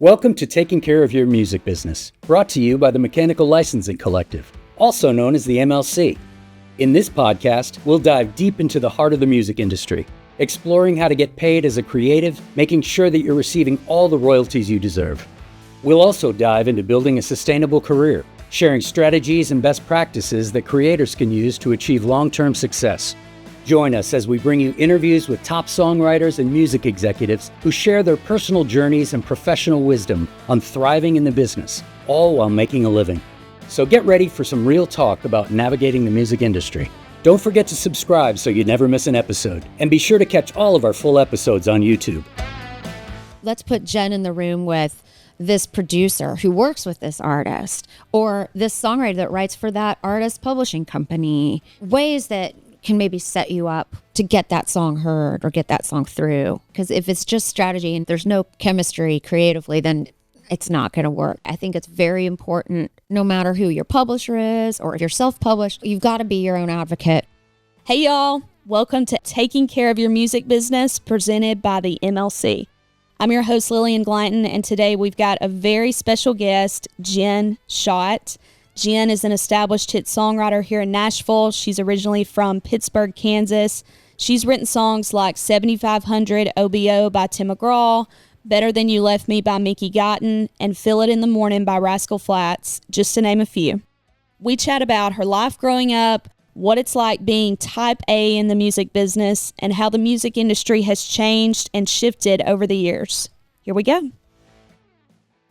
Welcome to Taking Care of Your Music Business, brought to you by the Mechanical Licensing Collective, also known as the MLC. In this podcast, we'll dive deep into the heart of the music industry, exploring how to get paid as a creative, making sure that you're receiving all the royalties you deserve. We'll also dive into building a sustainable career, sharing strategies and best practices that creators can use to achieve long-term success. Join us as we bring you interviews with top songwriters and music executives who share their personal journeys and professional wisdom on thriving in the business, all while making a living. So get ready for some real talk about navigating the music industry. Don't forget to subscribe so you never miss an episode, and be sure to catch all of our full episodes on YouTube. Let's put Jenn in the room with this producer who works with this artist, or this songwriter that writes for that artist publishing company. Ways that can maybe set you up to get that song heard or get that song through. Because if it's just strategy and there's no chemistry creatively, then it's not going to work. I think it's very important, no matter who your publisher is or if you're self-published, you've got to be your own advocate. Hey y'all, welcome to Taking Care of Your Music Business, presented by the MLC. I'm your host, Lillian Glanton, and today we've got a very special guest, Jenn Schott. Jenn is an established hit songwriter here in Nashville. She's originally from Pittsburgh, Kansas. She's written songs like 7500 OBO by Tim McGraw, Better Than You Left Me by Mickey Guyton, and Feel It in the Morning by Rascal Flatts, just to name a few. We chat about her life growing up, what it's like being type A in the music business, and how the music industry has changed and shifted over the years. Here we go.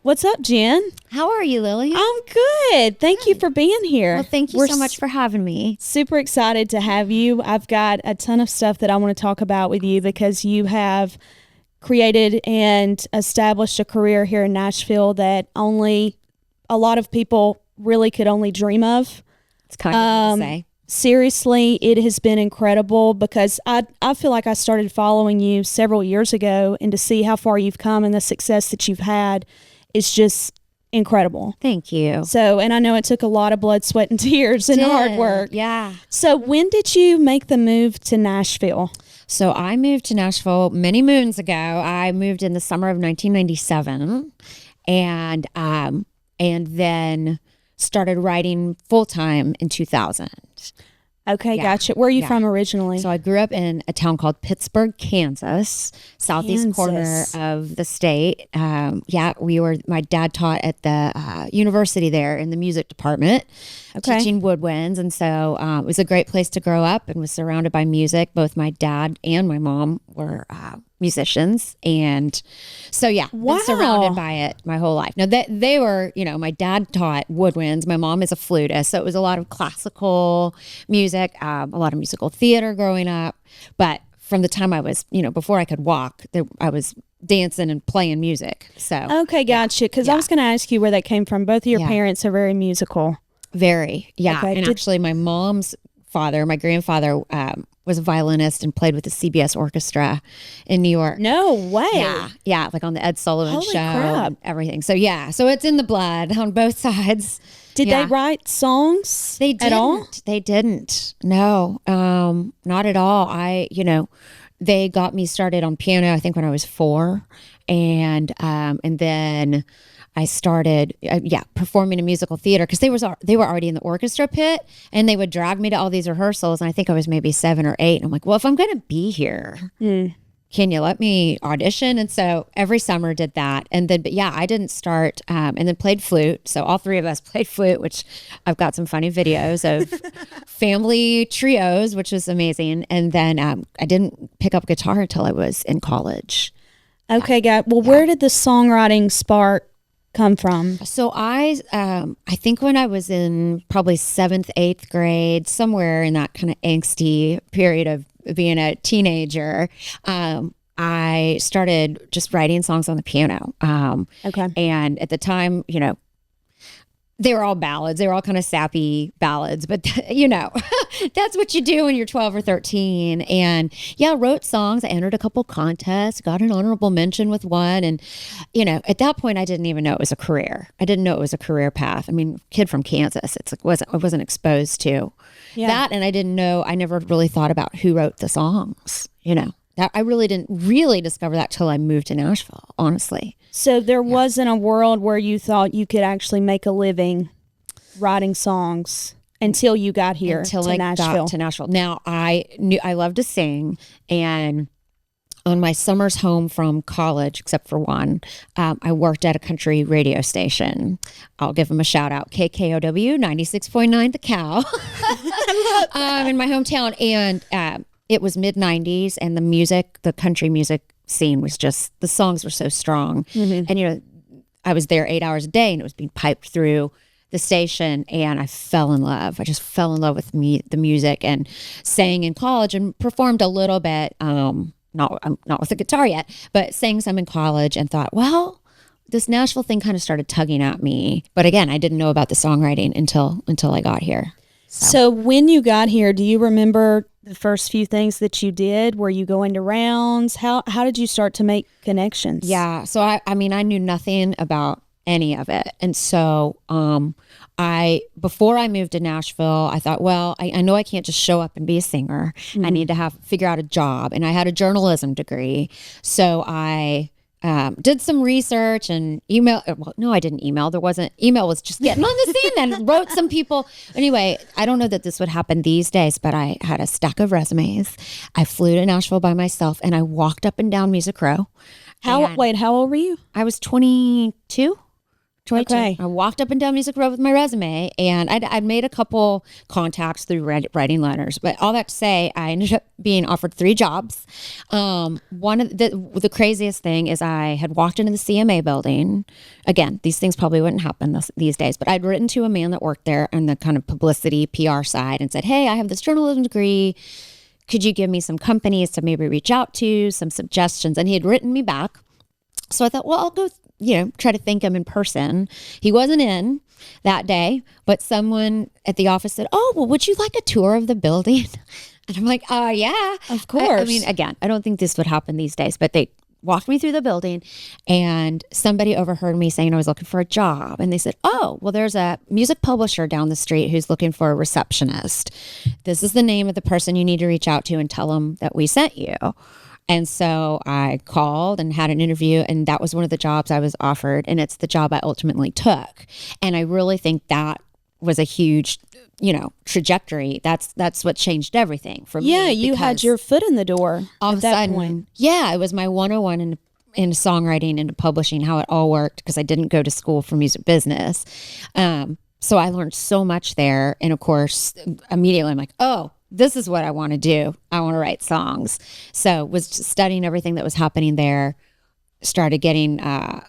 What's up, Jenn? How are you, Lily? I'm good. Thank you for being here. Well, thank you so much for having me. Super excited to have you. I've got a ton of stuff that I want to talk about with you because you have created and established a career here in Nashville that only a lot of people really could only dream of. It's kind of to say. Seriously, it has been incredible because I feel like I started following you several years ago, and to see how far you've come and the success that you've had is just incredible. Thank you. So, and I know it took a lot of blood, sweat, and tears and hard work. Yeah. So when did you make the move to Nashville? So I moved to Nashville many moons ago. I moved in the summer of 1997 and then started writing full-time in 2000. Okay, gotcha. Where are you from originally? So I grew up in a town called Pittsburgh, Kansas, southeast corner of the state. My dad taught at the university there in the music department, teaching woodwinds. And so it was a great place to grow up and was surrounded by music. Both my dad and my mom were musicians. And so, been surrounded by it my whole life. Now, they were, my dad taught woodwinds. My mom is a flutist. So it was a lot of classical music, a lot of musical theater growing up. But from the time I was, before I could walk, I was dancing and playing music. So okay, gotcha. Because I was going to ask you where that came from. Both of your parents are very musical. Very, yeah. Okay. And actually, my mom's father, my grandfather, was a violinist and played with the CBS Orchestra in New York. No way. Yeah, like on the Ed Sullivan Holy Show, crap. and everything. So so it's in the blood on both sides. Did they write songs at all? They didn't. No, not at all. They got me started on piano, I think, when I was 4, and then I started, performing in musical theater because they were already in the orchestra pit, and they would drag me to all these rehearsals. And I think I was maybe 7 or 8. And I'm like, well, if I'm going to be here, can you let me audition? And so every summer did that. And then, I didn't start, and then played flute. So all 3 of us played flute, which I've got some funny videos of family trios, which was amazing. And then I didn't pick up guitar until I was in college. Okay, where did the songwriting spark come from? So I think when I was in probably 7th, 8th grade, somewhere in that kind of angsty period of being a teenager, I started just writing songs on the piano. And at the time, they were all ballads. They were all kind of sappy ballads, but that's what you do when you're 12 or 13. And wrote songs. I entered a couple contests, got an honorable mention with one. And, at that point, I didn't even know it was a career. I didn't know it was a career path. I mean, kid from Kansas, it's like, I wasn't exposed to that. And I didn't know, I never really thought about who wrote the songs, I really didn't really discover that till I moved to Nashville, honestly. So there wasn't a world where you thought you could actually make a living writing songs until you got here Until to I Nashville. got to Nashville. Now, I knew I loved to sing, and on my summers home from college, except for one, I worked at a country radio station. I'll give them a shout out. KKOW 96.9 The Cow in my hometown. And it was mid-90s, and the country music scene was just, the songs were so strong. And, you know, I was there 8 hours a day, and it was being piped through the station, and I fell in love. I just fell in love with the music, and sang in college and performed a little bit. I'm not with a guitar yet, but sang some in college, and thought, well, this Nashville thing kind of started tugging at me. But again, I didn't know about the songwriting until I got here. So when you got here, do you remember the first few things that you did? Were you going to rounds? How did you start to make connections? Yeah. So I mean, I knew nothing about any of it. And so before I moved to Nashville, I thought, well, I know I can't just show up and be a singer. I need to figure out a job. And I had a journalism degree. So I did some research and email. Well, no, I didn't email. Email was just getting on the scene, and wrote some people. Anyway, I don't know that this would happen these days, but I had a stack of resumes. I flew to Nashville by myself, and I walked up and down Music Row. How old were you? I was 22. Okay. I walked up and down Music Row with my resume, and I'd made a couple contacts through writing letters. But all that to say, I ended up being offered 3 jobs. One of the craziest thing is I had walked into the CMA building. Again, these things probably wouldn't happen these days, but I'd written to a man that worked there on the kind of publicity PR side and said, hey, I have this journalism degree. Could you give me some companies to maybe reach out to, some suggestions? And he had written me back. So I thought, well, I'll go try to thank him in person. He wasn't in that day, but someone at the office said, oh, well, would you like a tour of the building? And I'm like, yeah. Of course. I mean, again, I don't think this would happen these days, but they walked me through the building, and somebody overheard me saying I was looking for a job. And they said, oh, well, there's a music publisher down the street who's looking for a receptionist. This is the name of the person you need to reach out to and tell them that we sent you. And so I called and had an interview, and that was one of the jobs I was offered, and it's the job I ultimately took. And I really think that was a huge, trajectory. That's what changed everything for me. Yeah, you had your foot in the door all at of a that sudden, point. Yeah, it was my 101 in songwriting and publishing, how it all worked, because I didn't go to school for music business. So I learned so much there. And of course, immediately I'm like, oh, this is what I want to do. I want to write songs. So was studying everything that was happening there. Started getting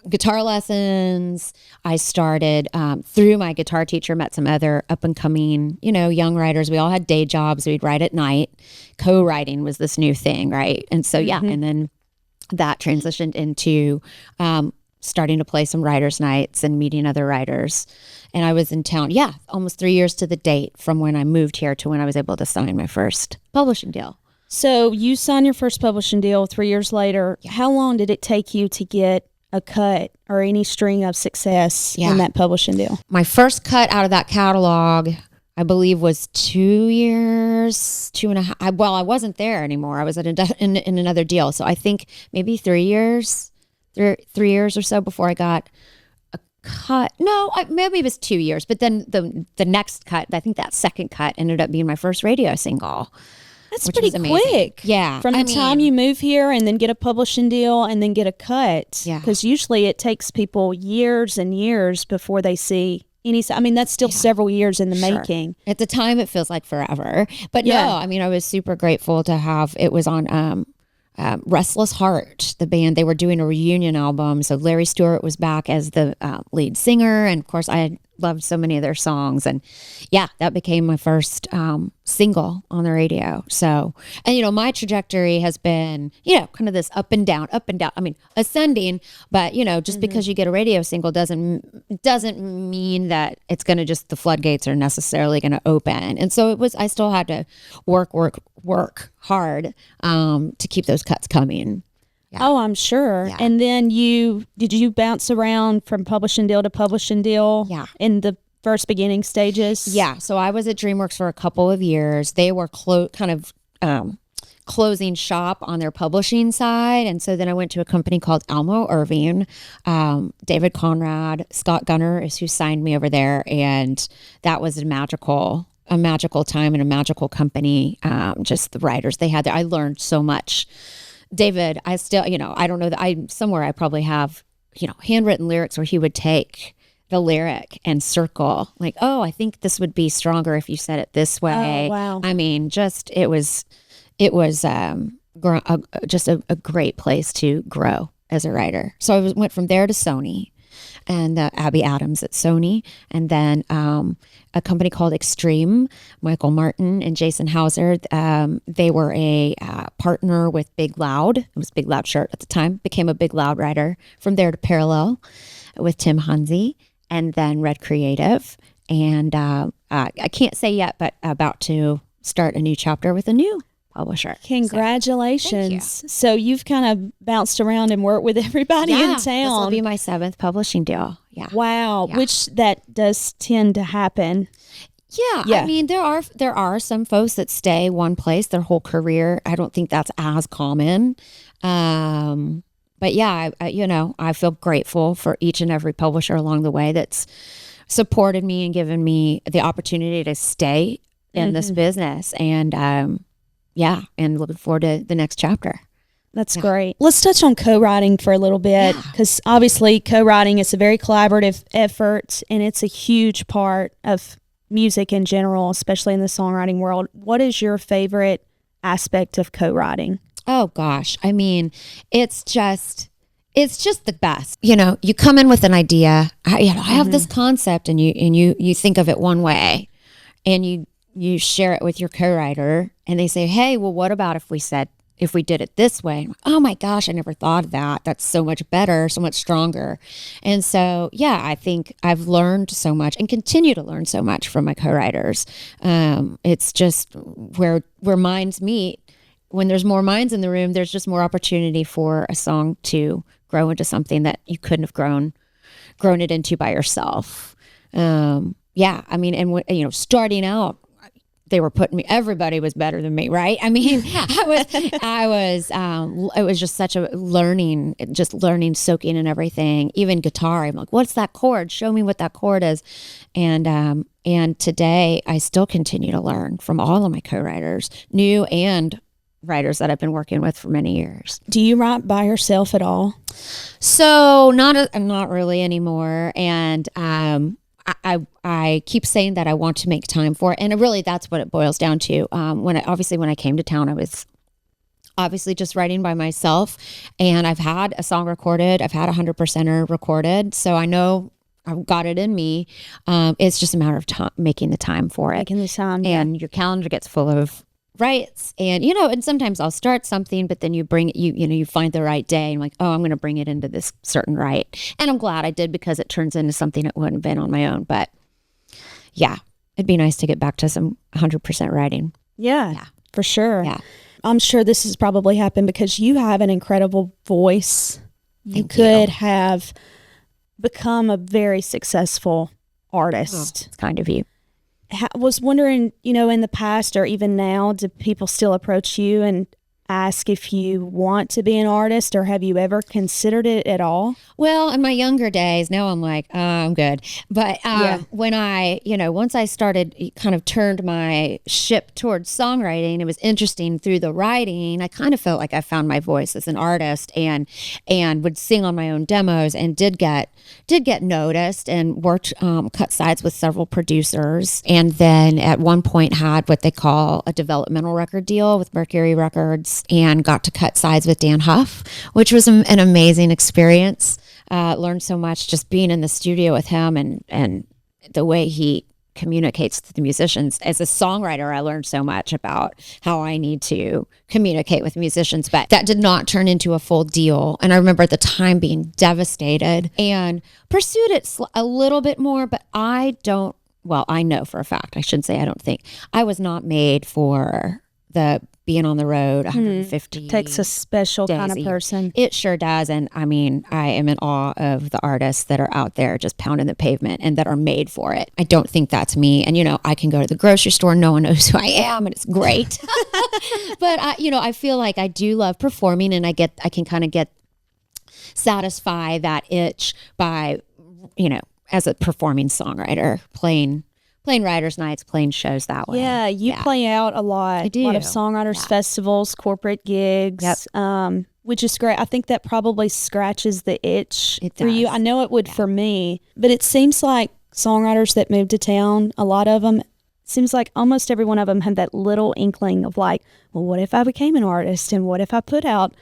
guitar lessons. I started through my guitar teacher, met some other up and coming, young writers. We all had day jobs. We'd write at night. Co-writing was this new thing, right? And so, and then that transitioned into starting to play some writers' nights and meeting other writers. And I was in town, almost 3 years to the date from when I moved here to when I was able to sign my first publishing deal. So you signed your first publishing deal 3 years later. Yeah. How long did it take you to get a cut or any string of success in that publishing deal? My first cut out of that catalog, I believe, was 2 years, 2.5. Well, I wasn't there anymore. I was in another deal. So I think maybe 3 years, 3 years or so before I got a cut. No, maybe it was 2 years. But then the next cut, I think that second cut ended up being my first radio single. That's pretty quick. Yeah. From the time you move here and then get a publishing deal and then get a cut. Yeah. Because usually it takes people years and years before they see any. I mean, that's still several years in the making. At the time, it feels like forever. But no, I mean, I was super grateful to have, it was on Restless Heart, the band. They were doing a reunion album. So Larry Stewart was back as the lead singer. And of course, I had loved so many of their songs. And that became my first single on the radio. So, and my trajectory has been, kind of this up and down. I mean, ascending, but just because you get a radio single doesn't mean that it's going to just, the floodgates are necessarily going to open. And so I still had to work hard to keep those cuts coming. Yeah. Oh, I'm sure. Yeah. And then did you bounce around from publishing deal to publishing deal in the first beginning stages? Yeah. So I was at DreamWorks for a couple of years. They were kind of closing shop on their publishing side. And so then I went to a company called Almo Irving. David Conrad, Scott Gunner is who signed me over there. And that was a magical time and a magical company. Just the writers they had there. I learned so much. David, I still, I don't know that I probably have, handwritten lyrics where he would take the lyric and circle like, oh, I think this would be stronger if you said it this way. Oh, wow. I mean, just, it was just a great place to grow as a writer. So I went from there to Sony and Abby Adams at Sony, and then a company called Extreme, Michael Martin and Jason Hauser. They were a partner with Big Loud. It was Big Loud shirt at the time. Became a Big Loud writer. From there to Parallel with Tim Hunzi, and then Red Creative. And I can't say yet, but about to start a new chapter with a new publisher. Congratulations. So you've kind of bounced around and worked with everybody in town. This will be my 7th publishing deal. Yeah. Wow. Yeah. Which that does tend to happen. Yeah. I mean, there are some folks that stay one place their whole career. I don't think that's as common. But yeah, I feel grateful for each and every publisher along the way that's supported me and given me the opportunity to stay in this business. And and looking forward to the next chapter. That's great. Let's touch on co-writing for a little bit, because obviously co-writing is a very collaborative effort, and it's a huge part of music in general, especially in the songwriting world. What is your favorite aspect of co-writing? Oh gosh, I mean, it's just the best. You come in with an idea. I have this concept, and you think of it one way, and you share it with your co-writer, and they say, hey, well, what about if we did it this way? Oh my gosh, I never thought of that. That's so much better, so much stronger. And so, I think I've learned so much and continue to learn so much from my co-writers. It's just where minds meet. When there's more minds in the room, there's just more opportunity for a song to grow into something that you couldn't have grown it into by yourself. I mean, and starting out, they were putting me, everybody was better than me, right? I mean, it was just such a learning, soaking in everything, even guitar. I'm like, what's that chord? Show me what that chord is. And today I still continue to learn from all of my co-writers, new and writers that I've been working with for many years. Do you write by yourself at all? So not really anymore. And, I keep saying that I want to make time for it. And really, that's what it boils down to. When I came to town, I was obviously just writing by myself, and I've had a song recorded. I've had 100%er recorded. So I know I've got it in me. It's just a matter of time, making the time for it. Making the time. And your calendar gets full of rights, and and sometimes I'll start something, but then you bring it, you find the right day, and like, oh, I'm going to bring it into this certain right. And I'm glad I did, because it turns into something that wouldn't have been on my own. But yeah, it'd be nice to get back to some 100% writing. Yeah, for sure. Yeah. I'm sure this has probably happened because you have an incredible voice. You could have become a very successful artist. It's kind of you. Was wondering, in the past or even now, do people still approach you and ask if you want to be an artist, or have you ever considered it at all? Well, in my younger days, now I'm like, oh, I'm good. But when I, once I started, kind of turned my ship towards songwriting, it was interesting through the writing. I kind of felt like I found my voice as an artist, and would sing on my own demos, and did get noticed, and worked, cut sides with several producers. And then at one point had what they call a developmental record deal with Mercury Records, and got to cut sides with Dan Huff, which was an amazing experience. Learned so much just being in the studio with him, and the way he communicates to the musicians. As a songwriter, I learned so much about how I need to communicate with musicians, but that did not turn into a full deal. And I remember at the time being devastated, and pursued it a little bit more, but I know for a fact, I shouldn't say I don't think, I was not made for the being on the road 150 takes a special days kind of a year. person. It sure does. And I mean, I am in awe of the artists that are out there just pounding the pavement and that are made for it. I don't think that's me. And, I can go to the grocery store. No one knows who I am, and it's great. But, I feel like I do love performing, and I can kind of get satisfy that itch by, as a performing songwriter, playing writers' nights, playing shows that way. Yeah, you play out a lot. I do. A lot of songwriters festivals, corporate gigs, which is great. I think that probably scratches the itch for you. I know it would for me, but it seems like songwriters that move to town, a lot of them, seems like almost every one of them had that little inkling of like, well, what if I became an artist, and what if I put out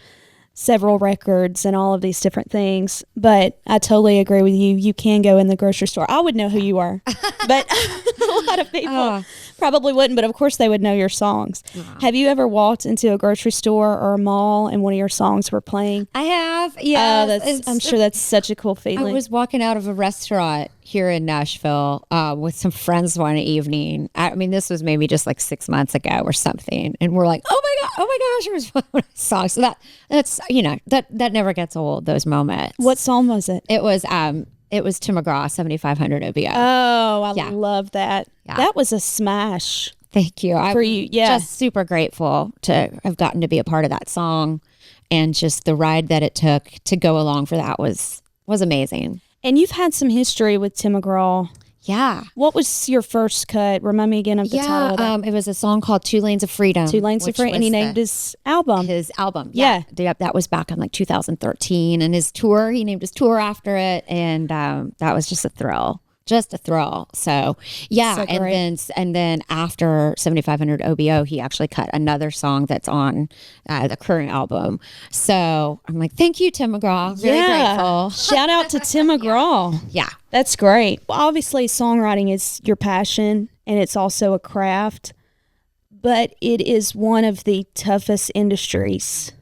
several records and all of these different things. But I totally agree with you. You can go in the grocery store. I would know who you are, but a lot of people probably wouldn't, but of course they would know your songs. Have you ever walked into a grocery store or a mall and one of your songs were playing? I have, yeah. I'm sure that's such a cool feeling. I was walking out of a restaurant here in Nashville with some friends one evening. I mean, this was maybe just like 6 months ago or something. And we're like, oh my gosh, it was one of my songs. So that's, that never gets old, those moments. What song was it? It was Tim McGraw, 7500 OBO. Oh, I love that. Yeah. That was a smash. Thank you. For you, yeah. Just super grateful to have gotten to be a part of that song, and just the ride that it took to go along for that was amazing. And you've had some history with Tim McGraw. Yeah. What was your first cut? Remind me again of the title of that. It was a song called 2 Lanes of Freedom. 2 Lanes of Freedom. And he named his album. Yeah. That was back in like 2013. And his tour, he named his tour after it. And that was just a thrill. So yeah. And then after 7500 OBO, he actually cut another song that's on the current album. So I'm like, thank you, Tim McGraw. Very grateful. Shout out to Tim McGraw. Yeah. That's great. Well, obviously songwriting is your passion, and it's also a craft, but it is one of the toughest industries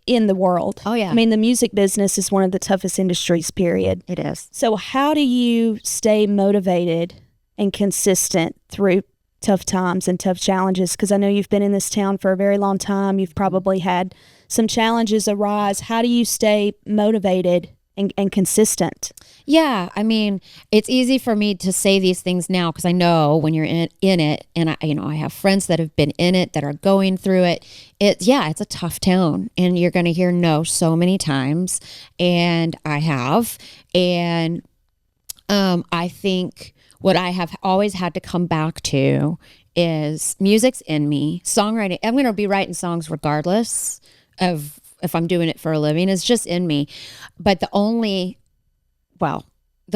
in the world. Oh, yeah. I mean, the music business is one of the toughest industries, period. It is. So how do you stay motivated and consistent through tough times and tough challenges? Because I know you've been in this town for a very long time. You've probably had some challenges arise. How do you stay motivated and consistent? Yeah, I mean, it's easy for me to say these things now because I know when you're in it, and I have friends that have been in it that are going through it. It's a tough town, and you're going to hear no so many times, and I have, and I think what I have always had to come back to is music's in me. Songwriting, I'm going to be writing songs regardless of if I'm doing it for a living. It's just in me. But the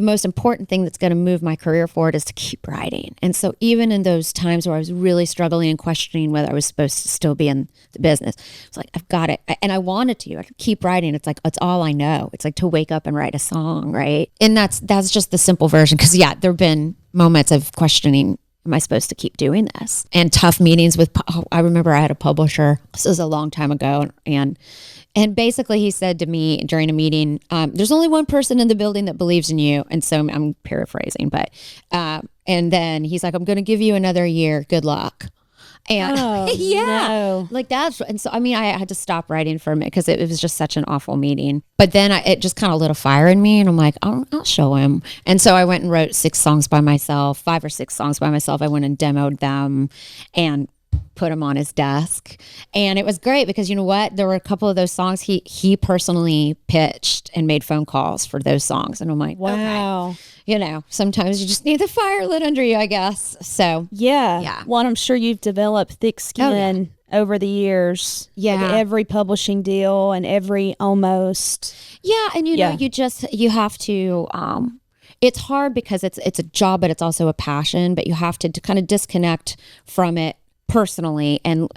most important thing that's going to move my career forward is to keep writing. And so even in those times where I was really struggling and questioning whether I was supposed to still be in the business, it's like, I've got it. And I wanted to. I could keep writing. It's like, it's all I know. It's like to wake up and write a song, right? And that's just the simple version. Because, there have been moments of questioning, am I supposed to keep doing this? And tough meetings with, I remember I had a publisher, this was a long time ago, and basically he said to me during a meeting, there's only one person in the building that believes in you. And so I'm paraphrasing, but, and then he's like, I'm going to give you another year. Good luck. And no. like that's, and so, I mean, I had to stop writing for a minute because it was just such an awful meeting. But then it just kind of lit a fire in me, and I'm like, I'll show him. And so I went and wrote 5 or 6 songs by myself. I went and demoed them and put them on his desk, and it was great because you know what, there were a couple of those songs he personally pitched and made phone calls for those songs, and I'm like, wow. Okay. Sometimes you just need the fire lit under you, I guess. So yeah. Well, I'm sure you've developed thick skin over the years. Yeah. Like every publishing deal and every almost. Yeah. And you have to, it's hard because it's a job, but it's also a passion, but you have to kind of disconnect from it personally and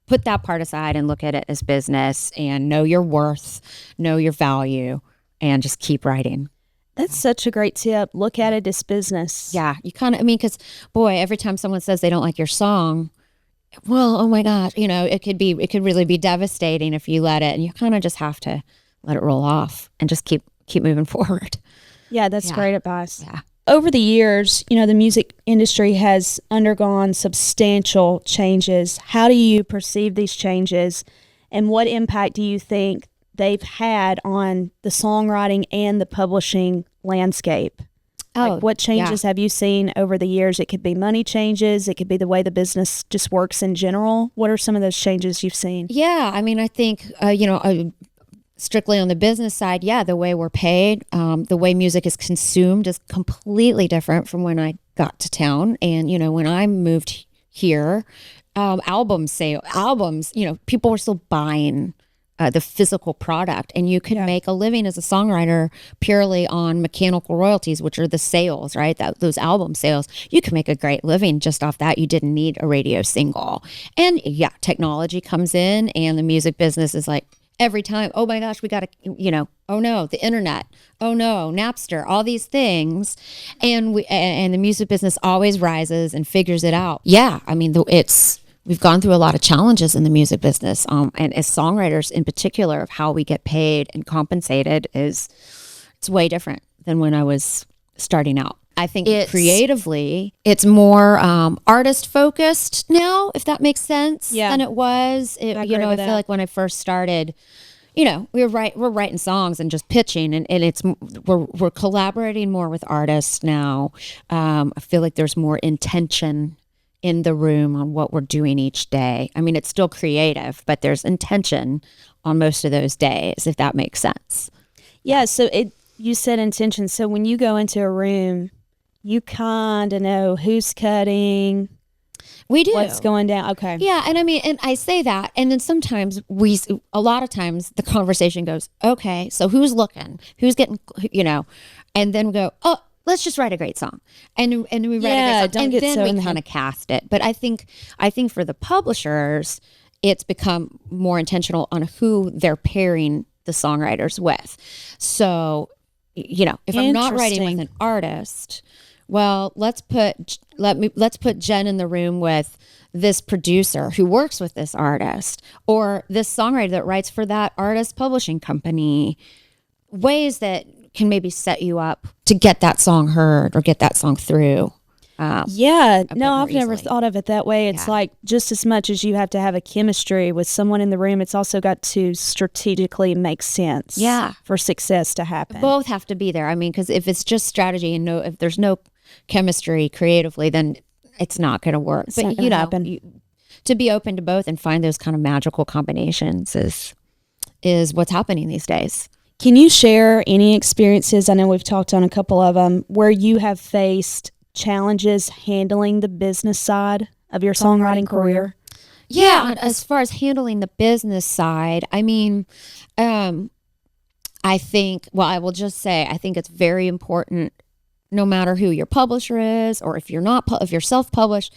put that part aside and look at it as business and know your worth, know your value, and just keep writing. That's such a great tip. Look at it as business. Yeah, you kind of, because boy, every time someone says they don't like your song, well, oh my gosh, it could really be devastating if you let it, and you kind of just have to let it roll off and just keep moving forward. Yeah, that's great advice. Yeah. over the years, the music industry has undergone substantial changes. How do you perceive these changes, and what impact do you think they've had on the songwriting and the publishing landscape? Like, what changes have you seen over the years? It could be money changes. It could be the way the business just works in general. What are some of those changes you've seen? Yeah, I mean, I think, strictly on the business side, the way we're paid, the way music is consumed is completely different from when I got to town. And, when I moved here, albums, people were still buying the physical product, and you can make a living as a songwriter purely on mechanical royalties, which are the sales, right? Those album sales. You can make a great living just off that. You didn't need a radio single. And technology comes in, and the music business is like, every time, oh my gosh, we got to, oh no, the internet, oh no, Napster, all these things. And the music business always rises and figures it out. Yeah, I mean, we've gone through a lot of challenges in the music business, and as songwriters in particular, of how we get paid and compensated it's way different than when I was starting out. I think creatively, it's more artist focused now, if that makes sense, than it was. I feel like when I first started, we're writing songs and just pitching, and we're collaborating more with artists now. I feel like there's more intention in the room on what we're doing each day. I mean, it's still creative, but there's intention on most of those days, if that makes sense. Yeah, so you said intention. So when you go into a room, you kind of know who's cutting. We do. What's going down. Okay. Yeah, and I mean, and I say that, and then sometimes a lot of times the conversation goes, okay, so who's looking? Who's getting, and then we go, oh, let's just write a great song, and we write a great song, and then we kind of cast it. But I think for the publishers, it's become more intentional on who they're pairing the songwriters with. So, if I'm not writing with an artist, well, let's put Jenn in the room with this producer who works with this artist, or this songwriter that writes for that artist publishing company. Ways that can maybe set you up to get that song heard or get that song through. I've never thought of it that way. It's like, just as much as you have to have a chemistry with someone in the room, it's also got to strategically make sense for success to happen. Both have to be there. I mean, because if it's just strategy and if there's no chemistry creatively, then it's not going to work. But to be open to both and find those kind of magical combinations is what's happening these days. Can you share any experiences? I know we've talked on a couple of them where you have faced challenges handling the business side of your songwriting career. Yeah, as far as handling the business side, I mean, I think it's very important, no matter who your publisher is, or if you're self-published,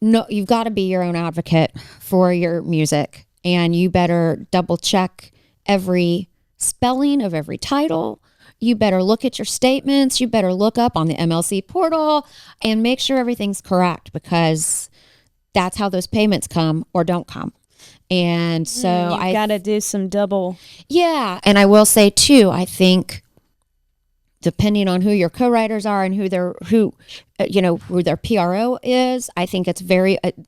you've got to be your own advocate for your music, and you better double check every spelling of every title. You better look at your statements. You better look up on the MLC portal and make sure everything's correct, because that's how those payments come or don't come. And so I got to do some double. Yeah. And I will say too, I think depending on who your co-writers are and who their PRO is, I think I'm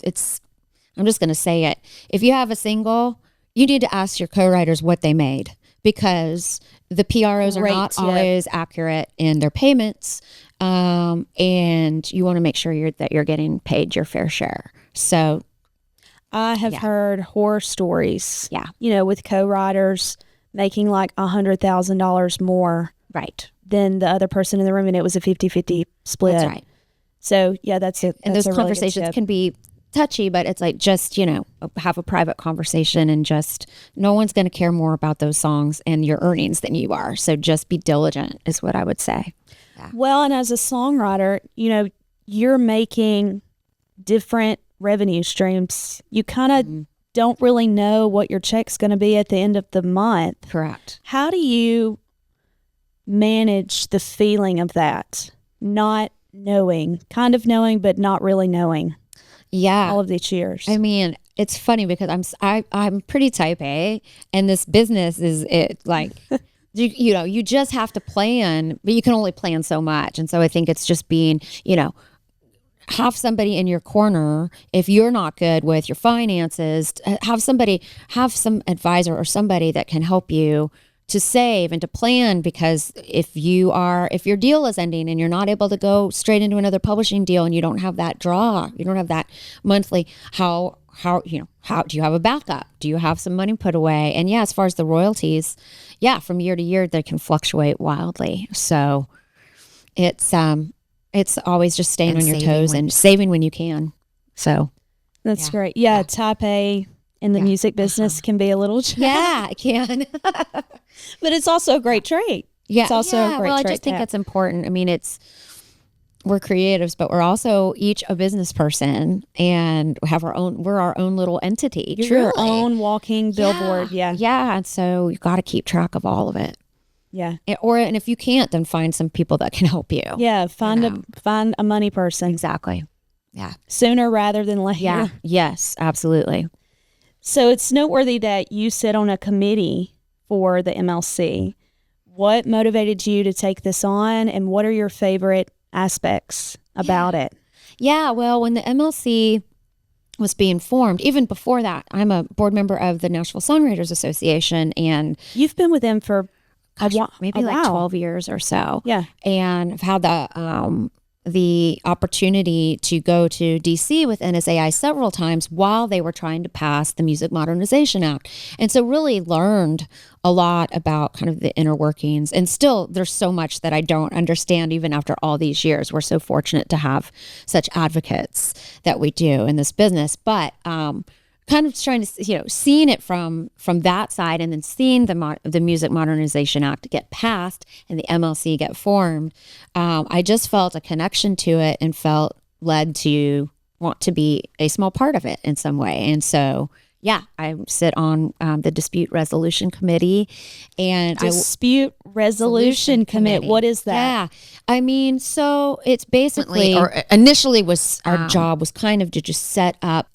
just going to say it. If you have a single, you need to ask your co-writers what they made, because the PROs are not always accurate in their payments, and you want to make sure that you're getting paid your fair share. So I have heard horror stories, with co-writers making like $100,000 more than the other person in the room, and it was a 50-50 split. That's right. So, that's it. And those conversations can be touchy, but it's like, just have a private conversation, and just no one's going to care more about those songs and your earnings than you are. So just be diligent is what I would say. Well, and as a songwriter, you're making different revenue streams. You kind of don't really know what your check's going to be at the end of the month. Correct. How do you manage the feeling of that, not knowing, kind of knowing but not really knowing? All of these years. I mean, it's funny because I'm pretty type A, and this business is You just have to plan, but you can only plan so much. And so I think it's just being, have somebody in your corner. If you're not good with your finances, have some advisor or somebody that can help you to save and to plan, because if your deal is ending and you're not able to go straight into another publishing deal and you don't have that you don't have that monthly, how do you have a backup? Do you have some money put away? And as far as the royalties, from year to year, they can fluctuate wildly. So it's always just staying on your toes and saving when you can. So that's great. Yeah. Type A in the music business can be a little challenging. Yeah, it can. But it's also a great trait. Yeah. It's also a great trait. I just think it's important. I mean, we're creatives, but we're also each a business person and we're our own little entity. You're your own walking billboard. Yeah. Yeah. And so you've got to keep track of all of it. Yeah. And if you can't, then find some people that can help you. Yeah. Find a money person. Exactly. Yeah. Sooner rather than later. Yeah. Yes, absolutely. So it's noteworthy that you sit on a committee for the MLC. What motivated you to take this on, and what are your favorite aspects about it? Yeah, well, when the MLC was being formed, even before that, I'm a board member of the Nashville Songwriters Association, and you've been with them for maybe 12 years or so. Yeah, and I've had the opportunity to go to DC with NSAI several times while they were trying to pass the Music Modernization Act. And so really learned a lot about kind of the inner workings. And still, there's so much that I don't understand even after all these years. We're so fortunate to have such advocates that we do in this business. But kind of trying to, seeing it from that side, and then seeing the Music Modernization Act get passed and the MLC get formed, I just felt a connection to it and felt led to want to be a small part of it in some way. And so, I sit on the Dispute Resolution Committee. And Dispute Resolution Committee. What is that? Yeah. I mean, so it's basically, or initially our job was kind of to just set up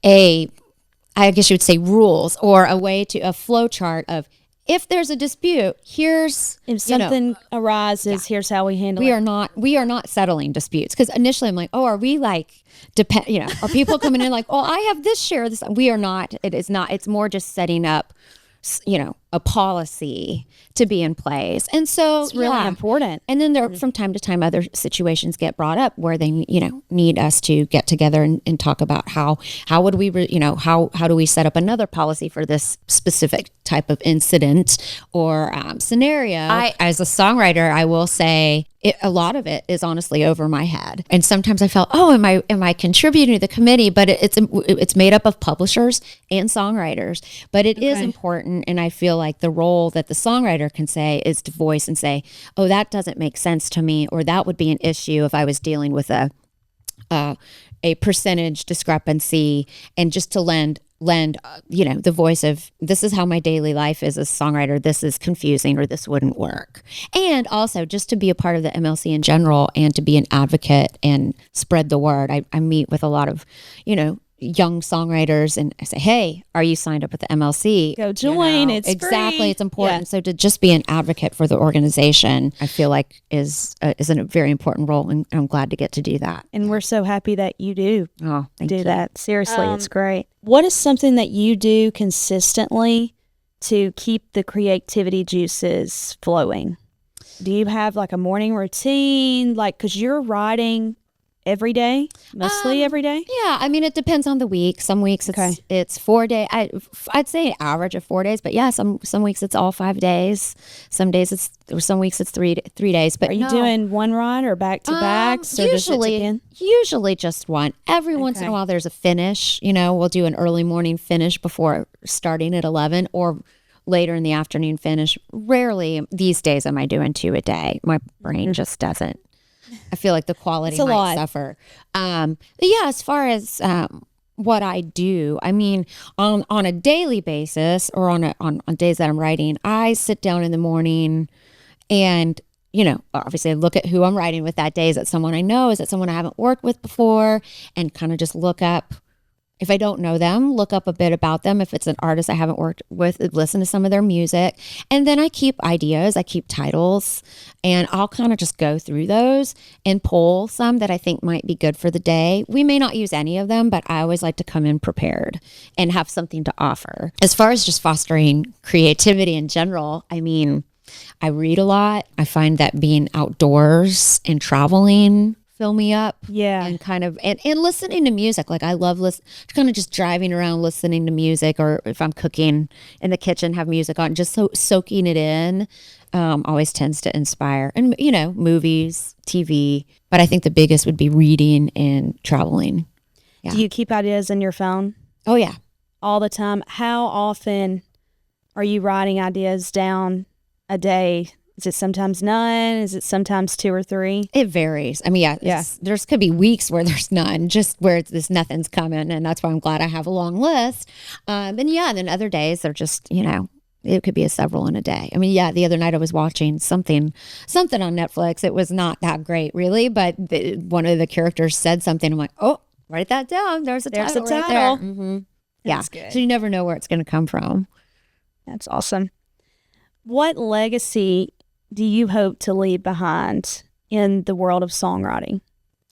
I guess you would say rules, or a flow chart of, if there's a dispute, here's if something arises, here's how we handle it. We are not settling disputes, because initially I'm like, are we like are people coming in like, I have this share of this? We are not. It is not. It's more just setting up a policy to be in place. And so it's really important. And then there, from time to time, other situations get brought up where they, need us to get together and talk about how would we, how do we set up another policy for this specific type of incident or scenario. As a songwriter, I will say a lot of it is honestly over my head. And sometimes I felt, am I contributing to the committee? But it's made up of publishers and songwriters. But it is important, and I feel like the role that the songwriter can say is to voice and say, that doesn't make sense to me, or that would be an issue if I was dealing with a percentage discrepancy, and just to lend the voice of, this is how my daily life is as a songwriter, this is confusing, or this wouldn't work. And also just to be a part of the MLC in general, and to be an advocate and spread the word. I meet with a lot of young songwriters, and I say, hey, are you signed up with the MLC? Go join. It's exactly free. It's important. Yeah. So to just be an advocate for the organization, I feel like is a very important role, and I'm glad to get to do that. And we're so happy that you do thank you. That. Seriously, it's great. What is something that you do consistently to keep the creativity juices flowing? Do you have like a morning routine? Because you're writing every day, mostly every day? Yeah, I mean, it depends on the week. Some weeks it's 4 days. I'd say an average of 4 days, but some weeks it's all 5 days. Some weeks it's three days. But are you doing one run or back to backs? Usually just one. Every once in a while there's a finish. We'll do an early morning finish before starting at 11, or later in the afternoon finish. Rarely these days am I doing 2 a day. My brain just doesn't. I feel like the quality might suffer. As far as what I do, I mean, on a daily basis, or on days that I'm writing, I sit down in the morning and, obviously I look at who I'm writing with that day. Is it someone I know? Is it someone I haven't worked with before? And kind of just look up if I don't know them, look up a bit about them. If it's an artist I haven't worked with, listen to some of their music. And then I keep ideas, I keep titles, and I'll kind of just go through those and pull some that I think might be good for the day. We may not use any of them, but I always like to come in prepared and have something to offer. As far as just fostering creativity in general, I mean, I read a lot. I find that being outdoors and traveling fill me up. Yeah. And kind of, and listening to music. Like I love kind of just driving around listening to music, or if I'm cooking in the kitchen, have music on, just soaking it in, always tends to inspire. And, movies, TV. But I think the biggest would be reading and traveling. Yeah. Do you keep ideas in your phone? Oh, yeah. All the time. How often are you writing ideas down a day? Is it sometimes none? Is it sometimes 2 or 3? It varies. I mean, yeah. There's could be weeks where there's none, just where nothing's coming, and that's why I'm glad I have a long list. And then other days they're just, it could be a several in a day. I mean, the other night I was watching something on Netflix. It was not that great, really, but one of the characters said something. I'm like, oh, write that down. There's a title right there. Mm-hmm. Yeah, good. So you never know where it's going to come from. That's awesome. What legacy do you hope to leave behind in the world of songwriting?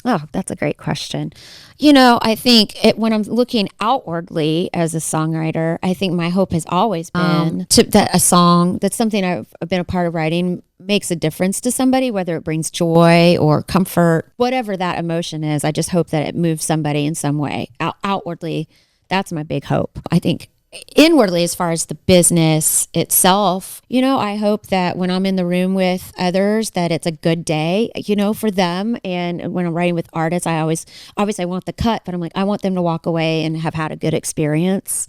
Oh, that's a great question. I think when I'm looking outwardly as a songwriter, I think my hope has always been that a song, that's something I've been a part of writing, makes a difference to somebody, whether it brings joy or comfort, whatever that emotion is. I just hope that it moves somebody in some way. Outwardly, that's my big hope. I think inwardly, as far as the business itself, I hope that when I'm in the room with others, that it's a good day, for them. And when I'm writing with artists, I want the cut, but I'm like, I want them to walk away and have had a good experience,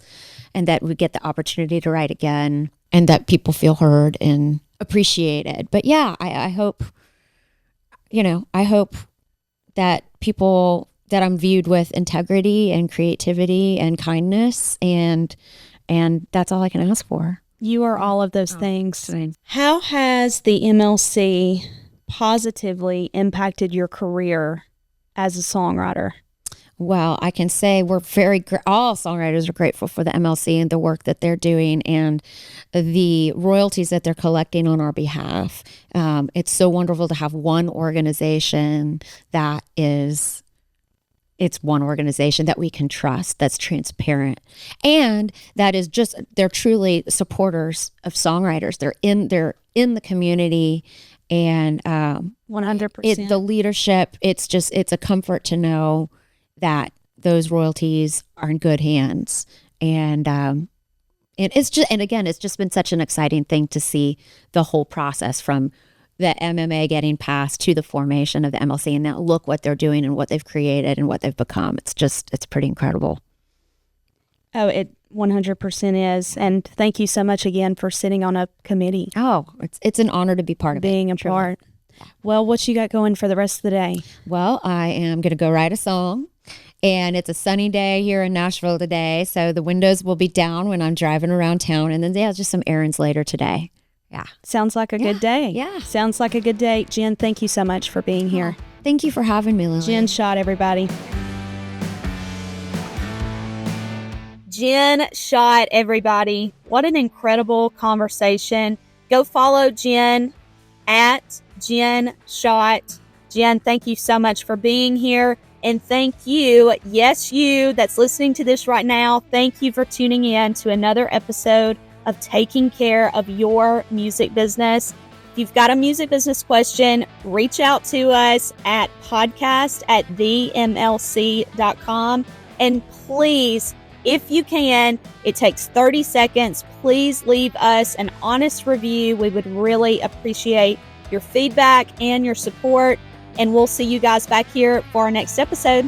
and that we get the opportunity to write again, and that people feel heard and appreciated. But yeah, I hope, I hope that people, that I'm viewed with integrity and creativity and kindness, and that's all I can ask for. You are all of those things. How has the MLC positively impacted your career as a songwriter? Well, I can say we're all songwriters are grateful for the MLC and the work that they're doing and the royalties that they're collecting on our behalf. It's so wonderful to have one organization it's one organization that we can trust, that's transparent, and that is they're truly supporters of songwriters. They're in the community, and 100%. The leadership. It's a comfort to know that those royalties are in good hands, and it's just been such an exciting thing to see the whole process from the MMA getting passed to the formation of the MLC, and now look what they're doing and what they've created and what they've become. It's pretty incredible. Oh, it 100% is. And thank you so much again for sitting on a committee. Oh, it's an honor to be part of it. Being a part. Well, what you got going for the rest of the day? Well, I am going to go write a song. And it's a sunny day here in Nashville today, so the windows will be down when I'm driving around town. And then just some errands later today. Yeah. Sounds like a good day. Yeah. Sounds like a good day. Jenn, thank you so much for being here. Thank you for having me, Lily. Jenn Schott, everybody. Jenn Schott, everybody. What an incredible conversation. Go follow Jenn at Jenn Schott. Jenn, thank you so much for being here. And thank you, yes, you that's listening to this right now, thank you for tuning in to another episode of Taking Care of Your Music Business. If you've got a music business question, reach out to us at podcast@themlc.com. And please, if you can, it takes 30 seconds, please leave us an honest review. We would really appreciate your feedback and your support. And we'll see you guys back here for our next episode.